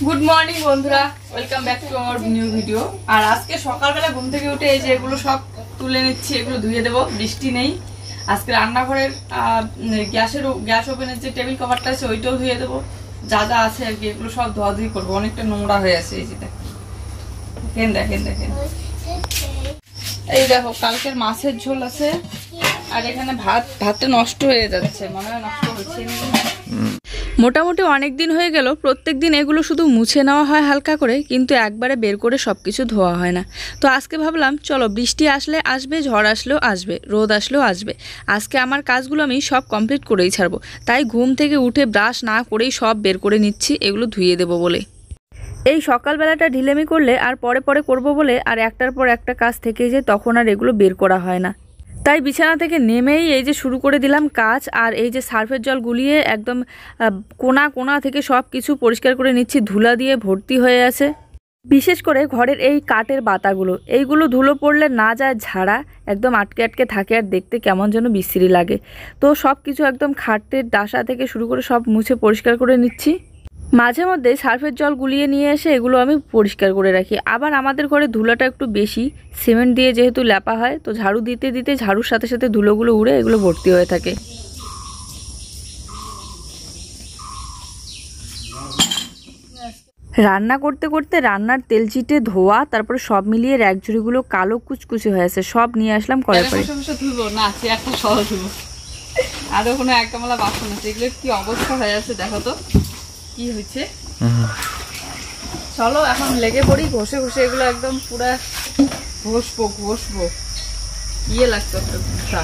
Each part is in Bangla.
গুড মর্নিং বন্ধুরা, welcome back to our new video. আর আজকে সকালবেলা ঘুম থেকে উঠে এই যে এগুলো সব তুলে নিচ্ছি, এগুলো ধুয়ে দেবো। বৃষ্টি নেই আজকে। রান্নাঘরের গ্যাস ওভেনের যে টেবিল কভারটা আছে ওইটাও ধুয়ে দেবো। যা যা আছে আর কি এগুলো সব ধোয়াধুয়ি করবো। অনেকটা নোংরা হয়ে আছে। এই যে দেখেন দেখেন দেখেন, এই দেখো কালকের মাছের ঝোল আছে। আর এখানে ভাতটা নষ্ট হয়ে যাচ্ছে, মনে হয় নষ্ট হচ্ছে। মোটামুটি অনেক দিন হয়ে গেল প্রত্যেক দিন এগুলো শুধু মুছে নেওয়া হয় হালকা করে, কিন্তু একবারে বের করে সব কিছু ধোয়া হয় না। তো আজকে ভাবলাম চলো, বৃষ্টি আসলে আসবে, ঝড় আসলেও আসবে, রোদ আসলেও আসবে, আজকে আমার কাজগুলো আমি সব কমপ্লিট করেই ছাড়বো। তাই ঘুম থেকে উঠে ব্রাশ না করেই সব বের করে নিচ্ছি, এগুলো ধুয়ে দেবো বলে। এই সকালবেলাটা ঢিলেমি করলে আর পরে পরে করবো বলে আর একটার পর একটা কাজ থেকে যায়, তখন আর এগুলো বের করা হয় না। তাই বিছানা থেকে নেমেই এই যে শুরু করে দিলাম কাজ। আর এই যে সার্ফের জল গুলিয়ে একদম কোনা কোনা থেকে সব কিছু পরিষ্কার করে নিচ্ছি। ধুলা দিয়ে ভর্তি হয়ে আছে, বিশেষ করে ঘরের এই কাঠের বাতাগুলো। এইগুলো ধুলো পড়লে না যায় ঝাড়া, একদম আটকে আটকে থাকে আর দেখতে কেমন যেন বিশ্রী লাগে। তো সব কিছু একদম খাটের ডাসা থেকে শুরু করে সব মুছে পরিষ্কার করে নিচ্ছি। মাঝে মধ্যে সার্ফের জল গুলিয়ে নিয়ে এসে এগুলো আমি পরিষ্কার করে রাখি। আবার আমাদের ঘরে ধুলাটা একটু বেশি, সিমেন্ট দিয়ে যেহেতু লেপা হয়, তো ঝাড়ু দিতে দিতে ঝাড়ুর সাথে সাথে ধুলোগুলো উড়ে এগুলো ভর্তি হয়ে থাকে। রান্না করতে করতে রান্নার তেল চিটে ধোয়া, তারপরে সব মিলিয়ে র্যাকঝুড়িগুলো কালো কুচকুচে হয়ে আছে, সব নিয়ে আসলাম কড়াই পরে। আরো কোনো একটা মালা বাসন আছে, এগুলো কি অবস্থা হয়ে আছে দেখো তো কি হয়েছে। চলো এখন লেগে পড়ি, ঘষে ঘষে এগুলো একদম পুরা ঘষবো। ইয়ে লাগতো একটা ঘষা,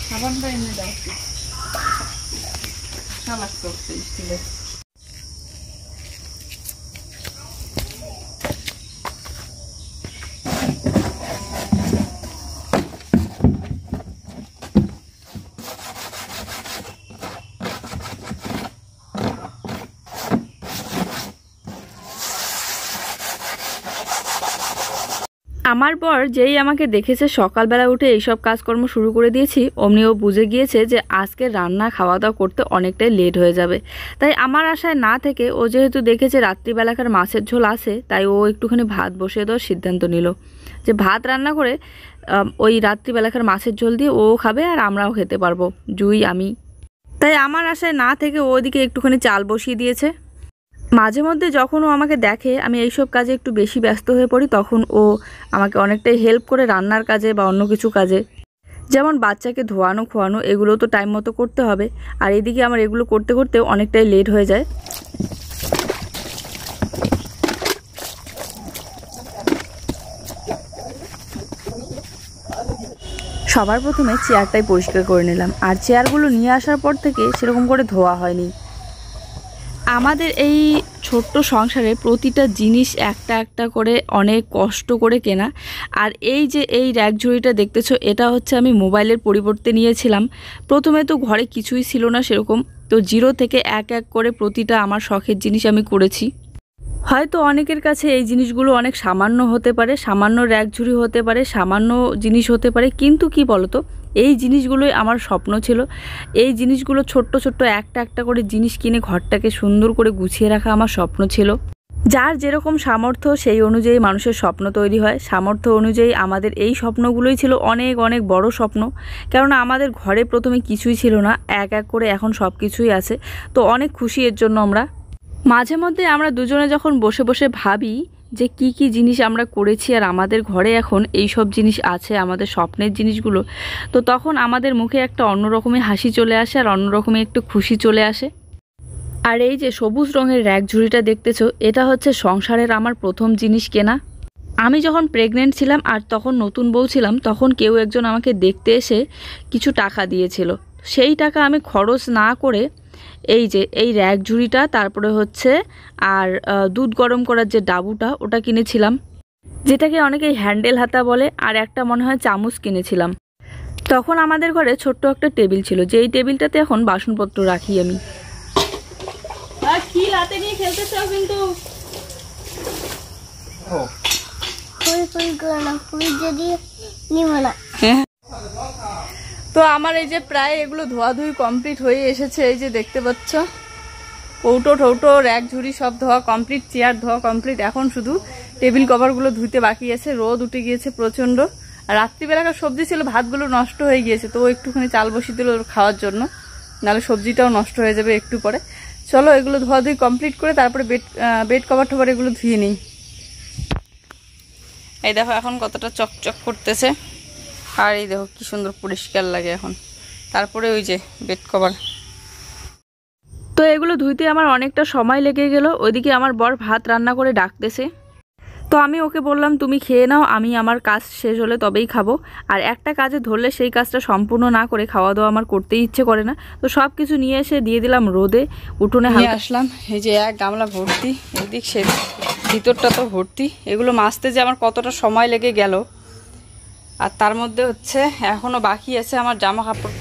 সাবানটা এনে দাও, ঘষা লাগতো স্টিলের। আমার পর যেই আমাকে দেখেছে সকালবেলা উঠে এইসব কাজকর্ম শুরু করে দিয়েছি, অমনি ও বুঝে গিয়েছে যে আজকে রান্না খাওয়া দাওয়া করতে অনেকটাই লেট হয়ে যাবে। তাই আমার আশায় না থেকে ও যেহেতু দেখেছে রাত্রিবেলাকার মাছের ঝোল আছে, তাই ও একটুখানি ভাত বসিয়ে দেওয়ার সিদ্ধান্ত নিল যে ভাত রান্না করে ওই রাত্রিবেলাকার মাছের ঝোল দিয়ে ও খাবে আর আমরাও খেতে পারবো, জুই আমি। তাই আমার আশায় না থেকে ও ওদিকে একটুখানি চাল বসিয়ে দিয়েছে। মাঝে মধ্যে যখন ও আমাকে দেখে আমি এইসব কাজে একটু বেশি ব্যস্ত হয়ে পড়ি, তখন ও আমাকে অনেকটাই হেল্প করে রান্নার কাজে বা অন্য কিছু কাজে। যেমন বাচ্চাকে ধোয়ানো খোয়ানো, এগুলো তো টাইম মতো করতে হবে। আর এদিকে আমার এগুলো করতে করতে অনেকটাই লেট হয়ে যায়। সবার প্রথমে চেয়ারটাই পরিষ্কার করে নিলাম, আর চেয়ারগুলো নিয়ে আসার পর থেকে সেরকম করে ধোয়া হয়নি। আমাদের এই ছোট্ট সংসারে প্রতিটা জিনিস একটা একটা করে অনেক কষ্ট করে কেনা। আর এই যে এই র্যাকঝুড়িটা দেখতেছো, এটা হচ্ছে আমি মোবাইলের পরিবর্তে নিয়েছিলাম। প্রথমে তো ঘরে কিছুই ছিল না সেরকম, তো জিরো থেকে এক এক করে প্রতিটা আমার শখের জিনিস আমি করেছি। হয়তো অনেকের কাছে এই জিনিসগুলো অনেক সামান্য হতে পারে, সামান্য র্যাকঝুড়ি হতে পারে, সামান্য জিনিস হতে পারে, কিন্তু কি বলতো, এই জিনিসগুলোই আমার স্বপ্ন ছিল। এই জিনিসগুলো ছোট্ট ছোট্ট একটা একটা করে জিনিস কিনে ঘরটাকে সুন্দর করে গুছিয়ে রাখা আমার স্বপ্ন ছিল। যার যেরকম সামর্থ্য সেই অনুযায়ী মানুষের স্বপ্ন তৈরি হয়। সামর্থ্য অনুযায়ী আমাদের এই স্বপ্নগুলোই ছিল অনেক অনেক বড় স্বপ্ন, কেননা আমাদের ঘরে প্রথমে কিছুই ছিল না, এক এক করে এখন সব কিছুই আছে। তো অনেক খুশি এর জন্য আমরা। মাঝে মধ্যে আমরা দুজনে যখন বসে বসে ভাবি যে কি কি জিনিস আমরা করেছি আর আমাদের ঘরে এখন এই সব জিনিস আছে, আমাদের স্বপ্নের জিনিসগুলো, তো তখন আমাদের মুখে একটা অন্যরকমই হাসি চলে আসে আর অন্যরকমই একটু খুশি চলে আসে। আর এই যে সবুজ রঙের র্যাকঝুড়িটা দেখতেছো, এটা হচ্ছে সংসারের আমার প্রথম জিনিস কেনা। আমি যখন প্রেগনেন্ট ছিলাম আর তখন নতুন বউ ছিলাম, তখন কেউ একজন আমাকে দেখতে এসে কিছু টাকা দিয়েছিল। সেই টাকা আমি খরচ না করে এই যে এই র্যাকঝুড়িটা, তারপরে হচ্ছে আর দুধ গরম করার যে ডাবুটা, ওটা কিনেছিলাম, যেটাকে অনেকেই হ্যান্ডেল হাতা বলে, আর একটা মনে হয় চামচ কিনেছিলাম। তখন আমাদের ঘরে ছোট্ট একটা টেবিল ছিল, যেই টেবিলটাতে এখন বাসনপত্র রাখি আমি। কি হাতে নিয়ে খেলতে চাও কিন্তু তো আমার এই যে প্রায় এগুলো ধোয়াধুয়ি কমপ্লিট হয়ে এসেছে, এই যে দেখতে পাচ্ছ। কৌটো টৌটো র্যাক ঝুড়ি সব ধোয়া কমপ্লিট, চেয়ার ধোয়া কমপ্লিট। এখন শুধু টেবিল কভারগুলো ধুইতে বাকি আছে। রোদ উঠে গিয়েছে প্রচণ্ড। আর রাত্রিবেলাকার সবজি ছিল, ভাতগুলো নষ্ট হয়ে গিয়েছে, তো একটুখানি চাল বসিয়ে দিল খাওয়ার জন্য, নাহলে সবজিটাও নষ্ট হয়ে যাবে একটু পরে। চলো এগুলো ধোয়াধুয়ি কমপ্লিট করে তারপরে বেড কভার টভার এগুলো ধুয়ে নিই। এই দেখো এখন কতটা চকচক করতেছে, আর এই দেখো কি সুন্দর পরিষ্কার লাগে এখন। তারপরে ওই যে বেড কভার। তো এগুলো ধুইতে আমার অনেকটা সময় লেগে গেল। ওইদিকে আমার বর ভাত রান্না করে ডাকতেছে, তো আমি ওকে বললাম তুমি খেয়ে নাও, আমি আমার কাজ শেষ হলে তবেই খাবো। আর একটা কাজে ধরলে সেই কাজটা সম্পূর্ণ না করে খাওয়া দাওয়া আমার করতেই ইচ্ছে করে না। তো সব কিছু নিয়ে এসে দিয়ে দিলাম রোদে। উঠোনে নিয়ে আসলাম, এই যে এক গামলা ভর্তি, এদিক সে ভিতরটা তো ভর্তি। এগুলো মাজতে যে আমার কতটা সময় লেগে গেল। আর তার মধ্যে হচ্ছে এখনও বাকি আছে আমার জামা কাপড়।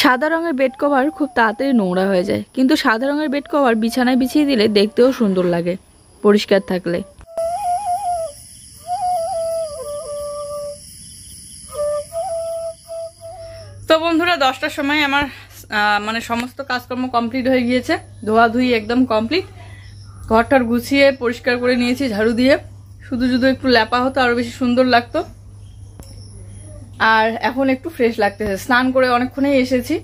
সাদা রঙের বেড কভার খুব তাড়াতাড়ি নোংরা হয়ে যায়, কিন্তু সাদা রঙের বেড কভার বিছানায় বিছিয়ে দিলে দেখতেও সুন্দর লাগে পরিষ্কার থাকলে। তো বন্ধুরা 10টার সময় আমার মানে সমস্ত কাজকর্ম কমপ্লিট হয়ে গিয়েছে, ধোয়াধুয়ি একদম কমপ্লিট। ঘরটার গুছিয়ে পরিষ্কার করে নিয়েছি ঝাড়ু দিয়ে। শুধু শুধু একটু ল্যাপা হতো আরো বেশি সুন্দর লাগতো। আর এখন একটু ফ্রেশ লাগতেছে, স্নান করে অনেকক্ষণই এসেছি।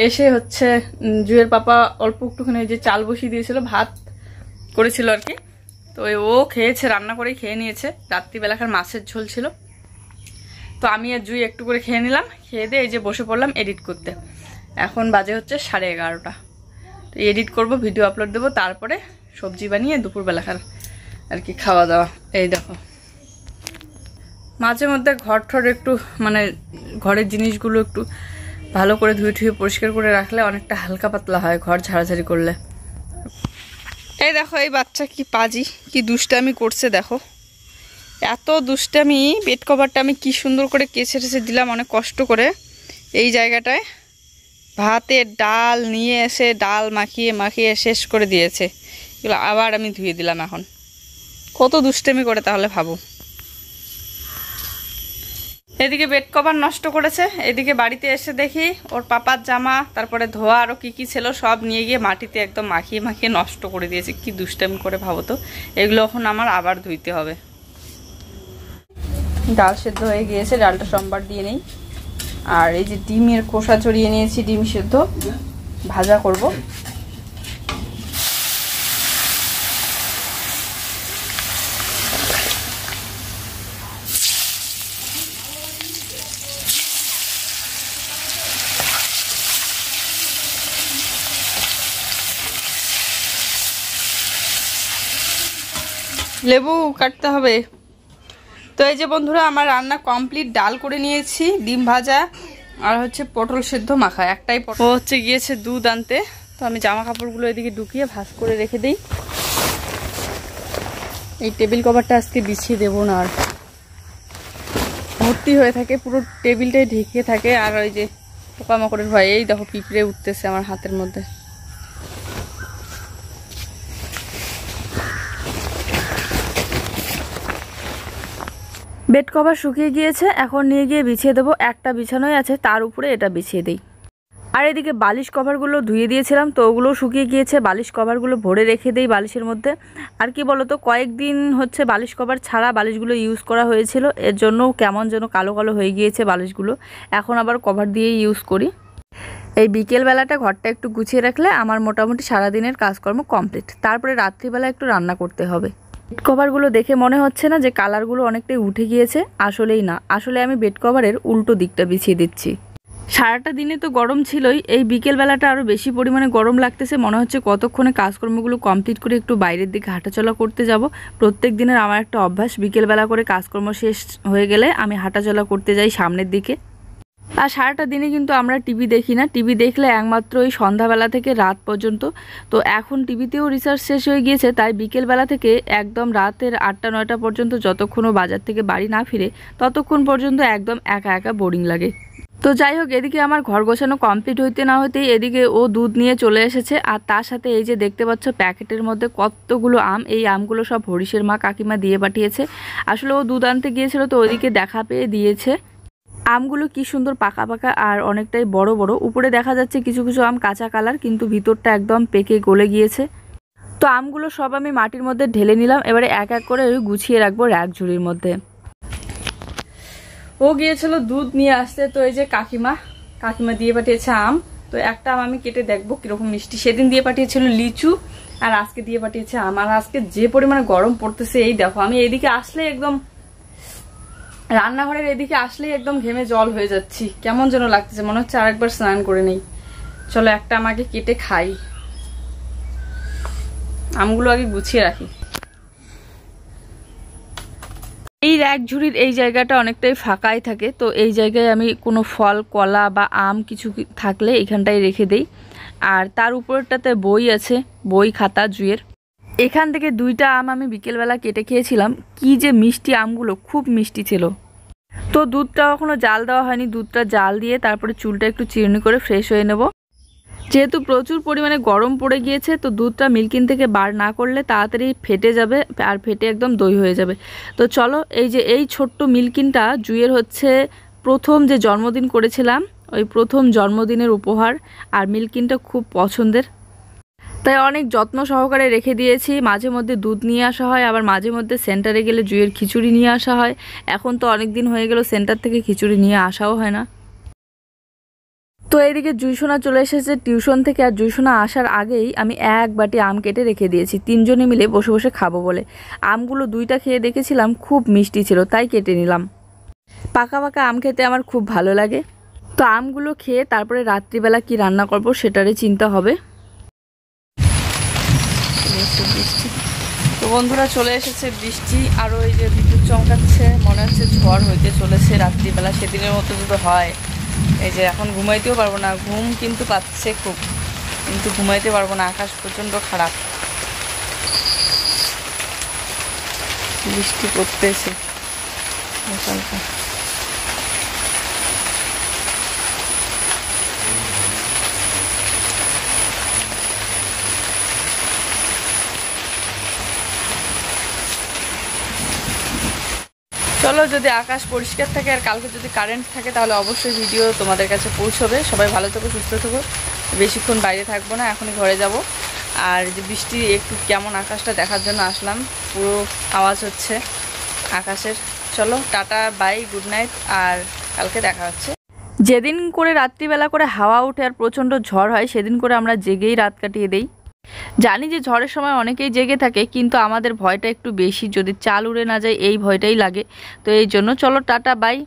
এসে হচ্ছে জুয়ের পাপা অল্প একটুখানি যে চাল বসিয়ে দিয়েছিল, ভাত করেছিল আর কি, তো ও খেয়েছে, রান্না করে খেয়ে নিয়েছে। রাত্রিবেলাকার মাছের ঝোল ছিল, তো আমি আর জুই একটু করে খেয়ে নিলাম। খেয়ে দিয়ে এই যে বসে পড়লাম এডিট করতে। এখন বাজে হচ্ছে 11:30। তো এডিট করব, ভিডিও আপলোড দেবো, তারপরে সবজি বানিয়ে দুপুরবেলাকার আর কি খাওয়া দাওয়া। এই দেখো মাঝে মধ্যে ঘর ঠর একটু মানে ঘরের জিনিসগুলো একটু ভালো করে ধুয়ে ধুয়ে পরিষ্কার করে রাখলে অনেকটা হালকা পাতলা হয় ঘর ঝাড়াঝাড়ি করলে। এই দেখো এই বাচ্চা কি পাজি, কি দুষ্টামি করছে দেখো, এত দুষ্টামি। বেড কভারটা আমি কি সুন্দর করে কেচে টেচে দিলাম অনেক কষ্ট করে। এই জায়গাটায় ভাতের ডাল নিয়ে এসে ডাল মাখিয়ে মাখিয়ে শেষ করে দিয়েছে। এগুলো আবার আমি ধুয়ে দিলাম। এখন কত দুষ্টামি করে তাহলে ভাবো। এদিকে বেড কভার নষ্ট করেছে, এদিকে বাড়িতে এসে দেখি ওর পাপার জামা, তারপরে ধোয়া আরও কী কী ছিল সব নিয়ে গিয়ে মাটিতে একদম মাখিয়ে মাখিয়ে নষ্ট করে দিয়েছে। কি দুষ্টামি করে ভাবো তো। এগুলো এখন আমার আবার ধুইতে হবে। ডাল সেদ্ধ হয়ে গিয়েছে, ডালটা সোমবার দিয়ে নেই। আর এই যে ডিমের খোসা ছড়িয়ে নিয়েছি, ডিম সেদ্ধ ভাজা করব। লেবু কাটতে হবে। তো এই যে বন্ধুরা আমার রান্না কমপ্লিট, ডাল করে নিয়েছি, ডিম ভাজা আর হচ্ছে পটল সেদ্ধ মাখা। একটাই ও হচ্ছে গিয়েছে দুধ আনতে। তো আমি জামা কাপড়গুলো এদিকে ঢুকিয়ে ভাঁজ করে রেখে দিই। এই টেবিল কভারটা আজকে বিছিয়ে দেবো না, আর ভর্তি হয়ে থাকে, পুরো টেবিলটাই ঢেকে থাকে। আর ওই যে পোকামাকড়ের ভয়, এই দেখো পিঁপড়ে উঠতেছে আমার হাতের মধ্যে। বেড কভার শুকিয়ে গিয়েছে, এখন নিয়ে গিয়ে বিছিয়ে দেবো। একটা বিছানোই আছে, তার উপরে এটা বিছিয়ে দিই। আর এদিকে বালিশ কভারগুলো ধুয়ে দিয়েছিলাম, তো ওগুলো শুকিয়ে গিয়েছে। বালিশ কভারগুলো ভরে রেখে দিই বালিশের মধ্যে। আর কি বলতো, কয়েকদিন হচ্ছে বালিশ কভার ছাড়া বালিশগুলো ইউজ করা হয়েছিল, এর জন্য কেমন যেন কালো কালো হয়ে গিয়েছে বালিশগুলো। এখন আবার কভার দিয়েই ইউজ করি। এই বিকেলবেলাটা ঘরটা একটু গুছিয়ে রাখলে আমার মোটামুটি সারাদিনের কাজকর্ম কমপ্লিট। তারপরে রাত্রিবেলা একটু রান্না করতে হবে। বেড কভারগুলো দেখে মনে হচ্ছে না যে কালারগুলো অনেকটাই উঠে গিয়েছে, আসলেই না, আসলে আমি বেড কভারের উল্টো দিকটা বিছিয়ে দিচ্ছি। সারাটা দিনে তো গরম ছিলই, এই বিকেলবেলাটা আরও বেশি পরিমাণে গরম লাগতেছে। মনে হচ্ছে কতক্ষণে কাজকর্মগুলো কমপ্লিট করে একটু বাইরের দিকে হাঁটাচলা করতে যাব। প্রত্যেক দিনের আমার একটা অভ্যাস, বিকেলবেলা করে কাজকর্ম শেষ হয়ে গেলে আমি হাঁটাচলা করতে যাই সামনের দিকে। আর সারাটা দিনে কিন্তু আমরা টিভি দেখি না, টিভি দেখলে একমাত্র ওই সন্ধ্যাবেলা থেকে রাত পর্যন্ত। তো এখন টিভিতেও রিসার্চ শেষ হয়ে গিয়েছে, তাই বিকেলবেলা থেকে একদম রাতের 8টা-9টা পর্যন্ত যতক্ষণও বাজার থেকে বাড়ি না ফিরে ততক্ষণ পর্যন্ত একদম একা একা বোরিং লাগে। তো যাই হোক, এদিকে আমার ঘর গোছানো কমপ্লিট হইতে না হতেই এদিকে ও দুধ নিয়ে চলে এসেছে। আর তার সাথে এই যে দেখতে পাচ্ছ প্যাকেটের মধ্যে কতগুলো আম, এই আমগুলো সব হরিশের মা কাকিমা দিয়ে পাঠিয়েছে। আসলে ও দুধ আনতে গিয়েছিল তো ওইদিকে দেখা পেয়ে দিয়েছে। আমগুলো কি সুন্দর পাকা পাকা আর অনেকটাই বড় বড়। উপরে দেখা যাচ্ছে কিছু কিছু আম কাঁচা কালার, কিন্তু ভিতরটা একদম পেকে গলে গিয়েছে। তো আমগুলো সব আমি মাটির মধ্যে ঢেলে নিলাম। এবারে এক এক করে গুছিয়ে রাখবো র্যাক ঝুড়ির মধ্যে। ও গিয়েছিল দুধ নিয়ে আসতে, তো এই যে কাকিমা দিয়ে পাঠিয়েছে আম। তো একটা আম আমি কেটে দেখবো কিরকম মিষ্টি। সেদিন দিয়ে পাঠিয়েছিল লিচু, আর আজকে দিয়ে পাঠিয়েছে আম। আর আজকে যে পরিমাণে গরম পড়তেছে, এই দেখো আমি এইদিকে আসলে একদম রান্নাঘরের এদিকে আসলেই একদম ঘেমে জল হয়ে যাচ্ছি, কেমন যেন লাগতেছে, মনে হচ্ছে আরেকবার স্নান করে নেই। চলো একটা আমাকে কেটে খাই, আমগুলো আগে গুছিয়ে রাখি। এই র্যাক ঝুড়ির এই জায়গাটা অনেকটাই ফাঁকাই থাকে, তো এই জায়গায় আমি কোনো ফল, কলা বা আম কিছু থাকলে এখানটায় রেখে দেই। আর তার উপরটাতে বই আছে, বই খাতা জুয়ের। এখান থেকে 2টা আম আমি বিকেলবেলা কেটে খেয়েছিলাম, কি যে মিষ্টি আমগুলো, খুব মিষ্টি ছিল। তো দুধটা এখনো জাল দেওয়া হয়নি, দুধটা জাল দিয়ে তারপরে চুলটা একটু চিরুনি করে ফ্রেশ হয়ে নেব। যেহেতু প্রচুর পরিমাণে গরম পড়ে গিয়েছে, তো দুধটা মিল্কিন থেকে বার না করলে তাড়াতাড়ি ফেটে যাবে, আর ফেটে একদম দই হয়ে যাবে। তো চলো, এই যে এই ছোট্ট মিল্কিনটা জুয়ের হচ্ছে প্রথম যে জন্মদিন করেছিলাম, ওই প্রথম জন্মদিনের উপহার। আর মিল্কিনটা খুব পছন্দের, তাই অনেক যত্ন সহকারে রেখে দিয়েছি। মাঝে মধ্যে দুধ নিয়ে আসা হয়, আবার মাঝে মধ্যে সেন্টারে গেলে জুয়ের খিচুড়ি নিয়ে আসা হয়। এখন তো অনেক দিন হয়ে গেল সেন্টার থেকে খিচুড়ি নিয়ে আসাও হয় না। তো এইদিকে জুইসোনা চলে এসেছে টিউশন থেকে, আর জুইসোনা আসার আগেই আমি এক বাটি আম কেটে রেখে দিয়েছি, 3জনে মিলে বসে বসে খাবো বলে। আমগুলো 2টা খেয়ে দেখেছিলাম খুব মিষ্টি ছিল, তাই কেটে নিলাম। পাকা পাকা আম খেতে আমার খুব ভালো লাগে। তো আমগুলো খেয়ে তারপরে রাত্রিবেলা কি রান্না করব সেটারই চিন্তা হবে। তো বন্ধুরা, চলে এসেছে বৃষ্টি, আর ওই যে বিদ্যুৎ চমকাচ্ছে, মনে হচ্ছে ঝড় হইতে চলেছে রাত্রিবেলা, সেদিনের মতো যদি হয়। এই যে এখন ঘুমাইতেও পারবো না, ঘুম কিন্তু পাচ্ছে খুব, কিন্তু ঘুমাইতে পারবো না, আকাশ প্রচণ্ড খারাপ, বৃষ্টি পড়তেছে। চলো, যদি আকাশ পরিষ্কার থাকে আর কালকে যদি কারেন্ট থাকে তাহলে অবশ্যই ভিডিও তোমাদের কাছে পৌঁছবে। সবাই ভালো থেকো, সুস্থ থেকো, বেশিক্ষণ বাইরে থাকবো না, এখনই ঘরে যাব। আর যে বৃষ্টি একটু কেমন আকাশটা দেখার জন্য আসলাম, পুরো আওয়াজ হচ্ছে আকাশের। চলো টাটা, বাই, গুড নাইট, আর কালকে দেখা হচ্ছে। যেদিন করে রাত্রিবেলা করে হাওয়া ওঠে আর প্রচণ্ড ঝড় হয়, সেদিন করে আমরা জেগেই রাত কাটিয়ে দেই। জানি যে ঝড়ের সময় অনেকেই জেগে থাকে, কিন্তু আমাদের ভয়টা একটু বেশি, যদি চাল উড়ে না যায় এই ভয়টাই লাগে। তো এই জন্য চলো টাটা, বাই।